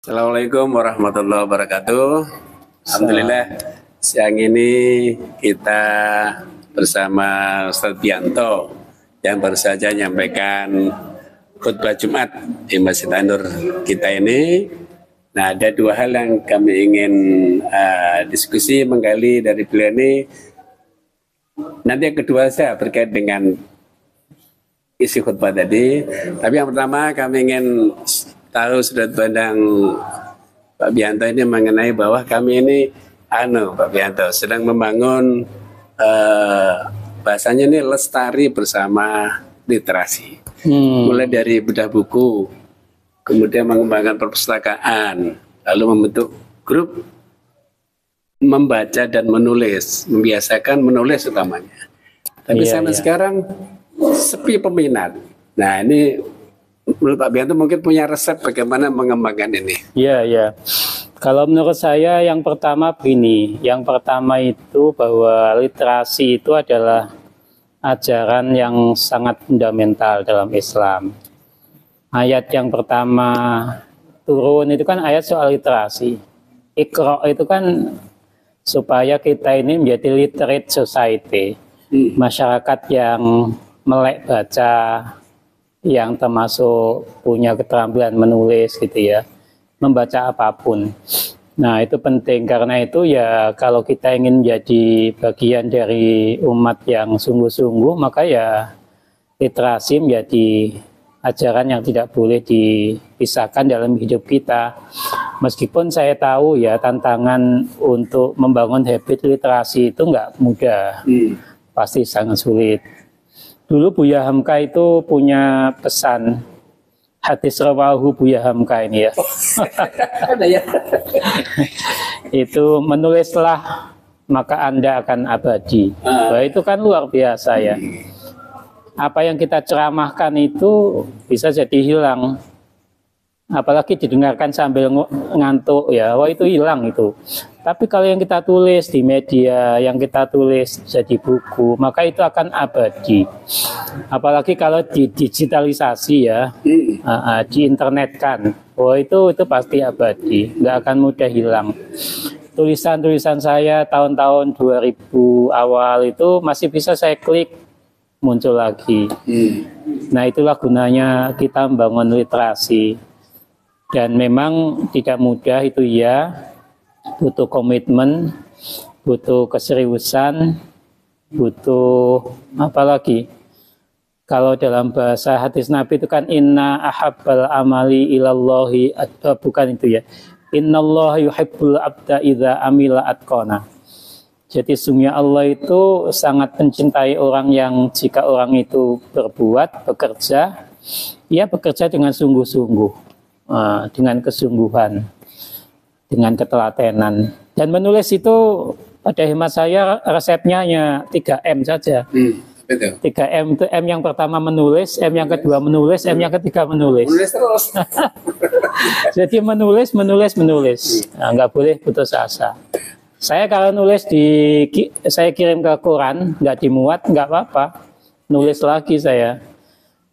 Assalamualaikum warahmatullahi wabarakatuh. Alhamdulillah siang ini kita bersama Ustadz Bianto yang baru saja menyampaikan khutbah Jumat di Masjid An-Nur kita ini. Nah, ada dua hal yang kami ingin diskusi menggali dari beliau ini. Nanti yang kedua saya berkait dengan isi khutbah tadi. Tapi yang pertama kami ingin tahu sudut pandang Pak Bianto ini mengenai bahwa kami ini Pak Bianto sedang membangun bahasanya ini lestari bersama literasi. Mulai dari bedah buku, kemudian mengembangkan perpustakaan, lalu membentuk grup membaca dan menulis, membiasakan menulis utamanya. Tapi sampai sekarang sepi peminat. Nah, ini menurut Pak Bianto mungkin punya resep bagaimana mengembangkan ini. Iya. Kalau menurut saya yang pertama begini, yang pertama itu bahwa literasi itu adalah ajaran yang sangat fundamental dalam Islam. Ayat yang pertama turun itu kan ayat soal literasi. Iqra itu kan supaya kita ini menjadi literate society, masyarakat yang melek baca, yang termasuk punya keterampilan menulis gitu ya, membaca apapun. Nah, itu penting karena itu ya kalau kita ingin menjadi bagian dari umat yang sungguh-sungguh, maka ya literasi menjadi ajaran yang tidak boleh dipisahkan dalam hidup kita. Meskipun saya tahu ya tantangan untuk membangun habit literasi itu nggak mudah, pasti sangat sulit. Dulu Buya Hamka itu punya pesan hadis rawahu Buya Hamka ini ya. Ada ya. Itu menulislah maka Anda akan abadi. Nah, itu kan luar biasa ya. Apa yang kita ceramahkan itu bisa jadi hilang. Apalagi didengarkan sambil ngantuk ya, wah itu hilang itu. Tapi kalau yang kita tulis di media, yang kita tulis jadi buku, maka itu akan abadi. Apalagi kalau digitalisasi ya, diinternetkan, wah itu pasti abadi, nggak akan mudah hilang. Tulisan-tulisan saya tahun-tahun 2000 awal itu masih bisa saya klik, muncul lagi. Nah, itulah gunanya kita membangun literasi. Dan memang tidak mudah itu ya, butuh komitmen, butuh keseriusan, butuh apa lagi? Kalau dalam bahasa hadis Nabi itu kan inna ahabbal amali ilallahi, bukan itu ya. Innallaha yuhibbul abda idza amila atqana. Jadi sungguh Allah itu sangat mencintai orang yang jika orang itu berbuat, bekerja, ia bekerja dengan sungguh-sungguh. Dengan kesungguhan, dengan ketelatenan. Dan menulis itu pada hemat saya resepnya hanya 3M saja. 3M itu M yang pertama menulis, M yang kedua menulis, M yang ketiga menulis. Menulis terus. Jadi menulis. Nah, nggak boleh putus asa. Saya kalau nulis saya kirim ke koran, nggak dimuat, nggak apa-apa. Nulis lagi saya.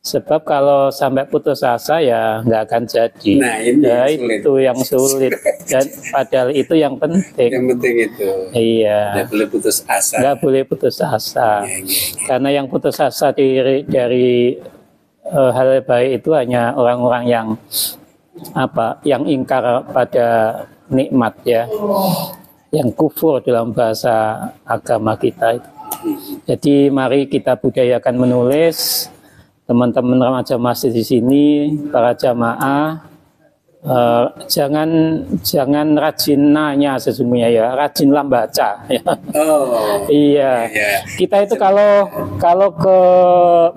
Sebab kalau sampai putus asa ya nggak akan jadi. Nah, ini ya, itu yang sulit. Dan padahal itu yang penting. Yang penting itu. Iya. Nggak boleh putus asa. Nggak boleh putus asa. Ya. Karena yang putus asa dari hal baik itu hanya orang-orang yang yang ingkar pada nikmat ya, yang kufur dalam bahasa agama kita. Jadi mari kita budayakan menulis. Teman-teman remaja masjid di sini, para jamaah, jangan rajin nanya sesungguhnya ya, rajinlah baca. Ya. Iya. Kita itu kalau ke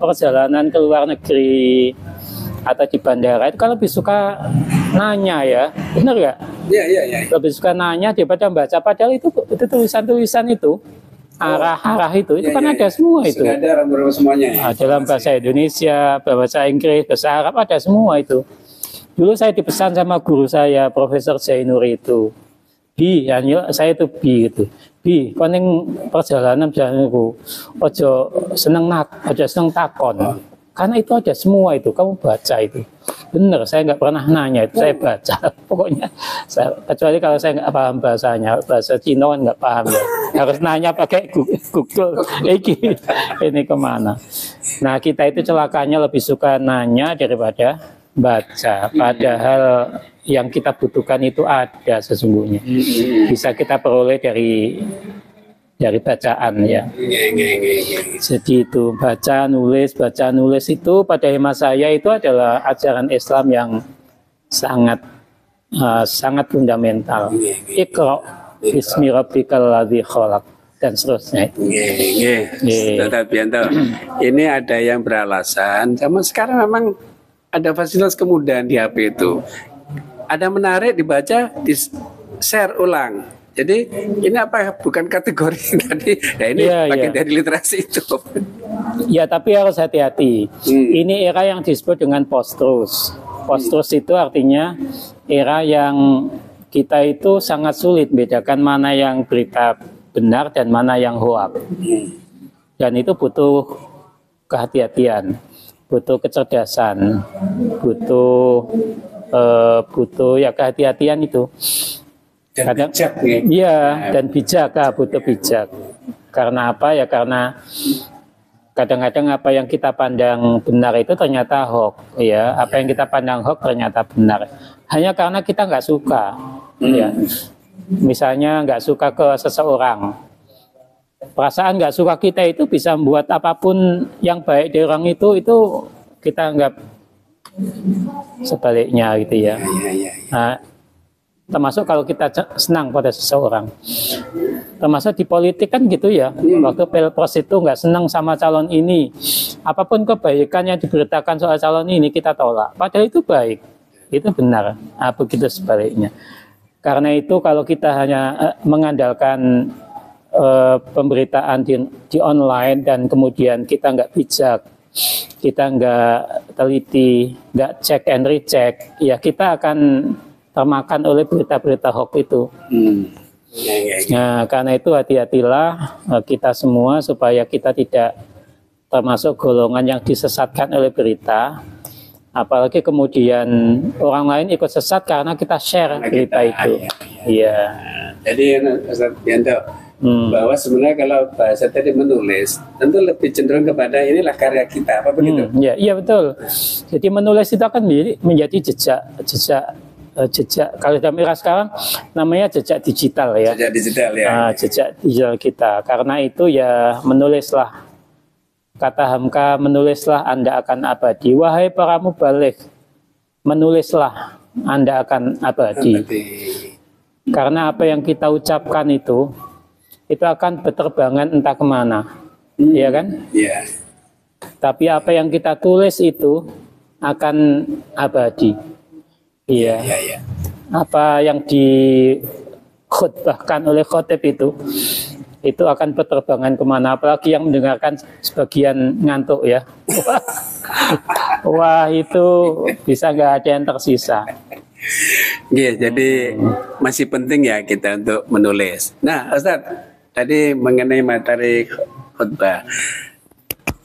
perjalanan ke luar negeri atau di bandara itu kan lebih suka nanya ya, benar nggak? Iya. Lebih suka nanya daripada membaca. Padahal itu tulisan-tulisan itu. Arah itu kan ada semua itu. Sudah ada semuanya. Dalam bahasa Indonesia, bahasa Inggris, bahasa Arab ada semua itu. Dulu saya dipesan sama guru saya, Profesor Zainuri itu. Saya itu gitu. Koning perjalanan aku, ojo seneng takon. Karena itu ada semua itu, kamu baca itu. Bener, saya nggak pernah nanya itu, saya baca. Pokoknya, kecuali kalau saya nggak paham bahasanya, bahasa Cina kan nggak paham ya. Harus nanya pakai Google. Ini kemana? Nah, kita itu celakanya lebih suka nanya daripada baca. Padahal yang kita butuhkan itu ada sesungguhnya. Bisa kita peroleh dari bacaan ya. Jadi itu baca nulis itu pada hemat saya itu adalah ajaran Islam yang sangat sangat fundamental. Iqra bismi rabbikal ladzi khalaq dan seterusnya. Ustaz Bianto, ini ada yang beralasan zaman sekarang memang ada fasilitas kemudahan di HP itu. Ada menarik dibaca, di share ulang. Jadi ini apa bukan kategori tadi? Ya ini bagian dari literasi itu. Ya tapi harus hati-hati. Ini era yang disebut dengan post-truth. Post-truth itu artinya era yang kita itu sangat sulit bedakan mana yang berita benar dan mana yang hoax. Dan itu butuh kehati-hatian, butuh kecerdasan, butuh ya kehati-hatian itu. Dan bijak, iya, dan bijak, butuh bijak. Karena apa ya? Karena kadang-kadang apa yang kita pandang benar itu ternyata hoax, ya. Apa yang kita pandang hoax ternyata benar. Hanya karena kita nggak suka, ya. Misalnya nggak suka ke seseorang, perasaan nggak suka kita itu bisa membuat apapun yang baik dari orang itu kita anggap sebaliknya gitu ya. Nah, termasuk kalau kita senang pada seseorang, termasuk di politik kan gitu ya. Waktu pilpres itu nggak senang sama calon ini, apapun kebaikan yang diberitakan soal calon ini kita tolak, padahal itu baik, itu benar. Begitu sebaliknya. Karena itu kalau kita hanya mengandalkan pemberitaan di online dan kemudian kita nggak bijak, kita nggak teliti, nggak check and recheck, ya kita akan termakan oleh berita-berita hoax itu. Nah, karena itu hati-hatilah kita semua supaya kita tidak termasuk golongan yang disesatkan oleh berita. Apalagi kemudian orang lain ikut sesat karena kita share berita itu. Iya. Jadi Ustaz Bianto, bahwa sebenarnya kalau bahasa tadi menulis, tentu lebih cenderung kepada inilah karya kita, apa begitu? Iya betul. Jadi menulis itu akan menjadi jejak kalau dalam era sekarang namanya jejak digital ya. Jejak digital ya. Jejak digital kita. Karena itu ya menulislah. Kata Hamka, menulislah Anda akan abadi. Wahai para mubalik, menulislah Anda akan abadi. Karena apa yang kita ucapkan itu akan berterbangan entah kemana, ya kan? Iya. Tapi apa yang kita tulis itu akan abadi. Iya. Apa yang dikhutbahkan oleh khotib itu akan berterbangan kemana, apalagi yang mendengarkan sebagian ngantuk ya. Wah itu bisa nggak ada yang tersisa. Iya, jadi masih penting ya kita untuk menulis. Nah, Ustaz, tadi mengenai materi khutbah,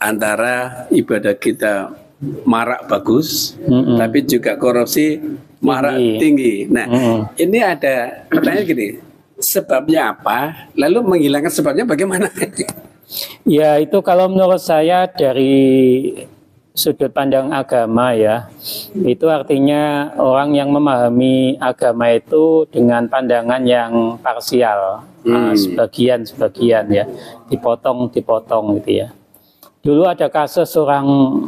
antara ibadah kita marak bagus, tapi juga korupsi marak tinggi. Nah, ini ada pertanyaan gini, sebabnya apa? Lalu menghilangkan sebabnya bagaimana? Ya itu kalau menurut saya dari sudut pandang agama ya, itu artinya orang yang memahami agama itu dengan pandangan yang parsial, sebagian ya, dipotong gitu ya. Dulu ada kasus seorang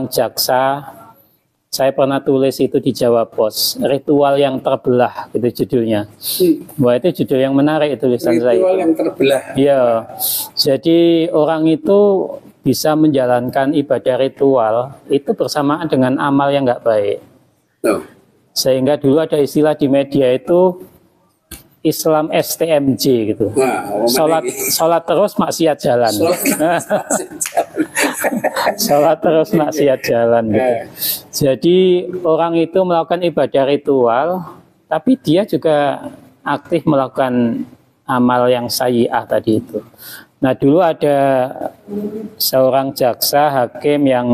jaksa, saya pernah tulis itu di Jawa Pos, ritual yang terbelah, itu judulnya. Wah itu judul yang menarik itu tulisan saya. Ritual yang terbelah. Iya, jadi orang itu bisa menjalankan ibadah ritual itu bersamaan dengan amal yang nggak baik. Sehingga dulu ada istilah di media itu Islam STMJ gitu. Sholat terus maksiat jalan. Sholat terus maksiat jalan gitu. Jadi orang itu melakukan ibadah ritual, tapi dia juga aktif melakukan amal yang sayyi'ah tadi itu. Nah dulu ada seorang jaksa hakim yang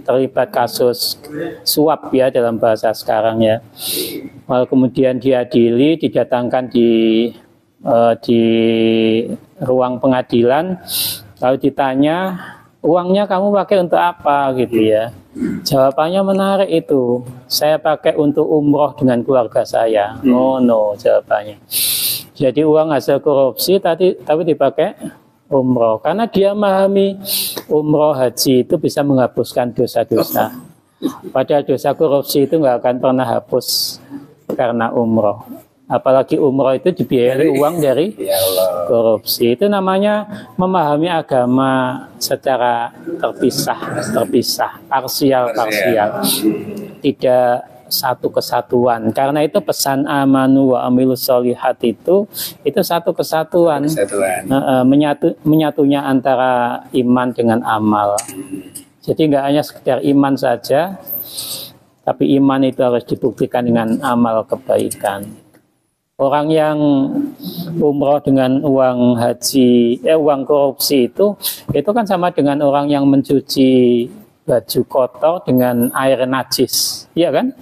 terlibat kasus suap ya dalam bahasa sekarang ya. Lalu kemudian diadili, didatangkan di ruang pengadilan, lalu ditanya, uangnya kamu pakai untuk apa gitu ya. Jawabannya menarik itu, saya pakai untuk umroh dengan keluarga saya. Oh no, jawabannya. Jadi uang hasil korupsi tapi dipakai umroh, karena dia memahami umroh haji itu bisa menghapuskan dosa-dosa. Padahal dosa korupsi itu nggak akan pernah hapus karena umroh. Apalagi umroh itu dibiayai uang dari korupsi. Itu namanya memahami agama secara terpisah, parsial. Tidak satu kesatuan. Karena itu pesan amanu wa amilus solihat itu satu kesatuan. Menyatunya antara iman dengan amal. Jadi nggak hanya sekedar iman saja, tapi iman itu harus dibuktikan dengan amal kebaikan. Orang yang umroh dengan uang haji, uang korupsi itu kan sama dengan orang yang mencuci baju kotor dengan air najis, iya kan?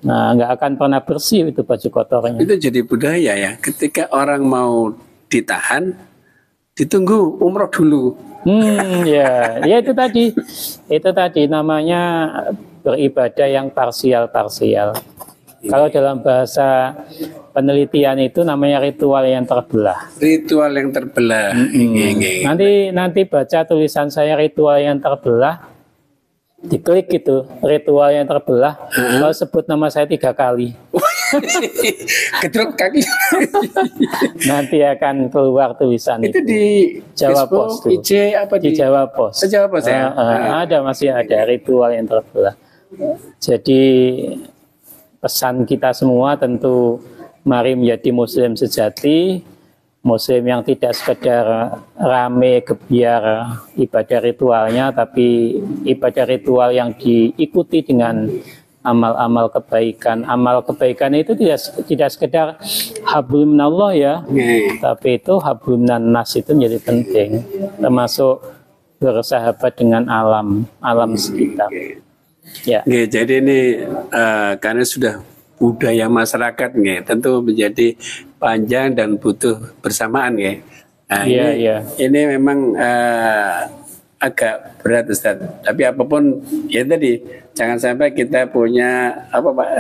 Nah, nggak akan pernah bersih itu baju kotornya. Itu jadi budaya ya, ketika orang mau ditahan, ditunggu umroh dulu. Ya itu tadi namanya beribadah yang parsial. Kalau dalam bahasa penelitian itu namanya ritual yang terbelah. Ritual yang terbelah. Nanti baca tulisan saya ritual yang terbelah, diklik itu ritual yang terbelah, kalau sebut nama saya 3 kali. Kedruk kaki. Nanti akan keluar tulisan itu di Jawa Facebook, Post IG apa di Jawa Post. Jawa Post ya. Masih ada ritual yang terbelah. Jadi pesan kita semua tentu mari menjadi muslim sejati, muslim yang tidak sekedar rame gebiar ibadah ritualnya, tapi ibadah ritual yang diikuti dengan amal-amal kebaikan. Amal kebaikan itu tidak sekedar hablum minallah ya, tapi itu hablum minan nas itu menjadi penting, termasuk bersahabat dengan alam sekitar. Ya. Jadi ini karena sudah budaya masyarakat tentu menjadi panjang dan butuh bersamaan Nah, ini memang agak berat Ustaz. Tapi apapun ya tadi jangan sampai kita punya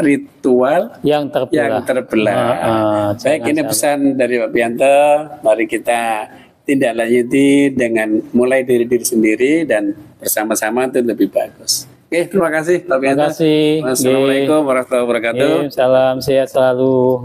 ritual yang terbelah. Baik, ini pesan dari Pak Pianto. Mari kita tindak lanjuti dengan mulai dari diri sendiri dan bersama-sama itu lebih bagus. Oke, terima kasih Pak Pianto. Terima kasih. Assalamualaikum warahmatullahi wabarakatuh. Salam sehat selalu.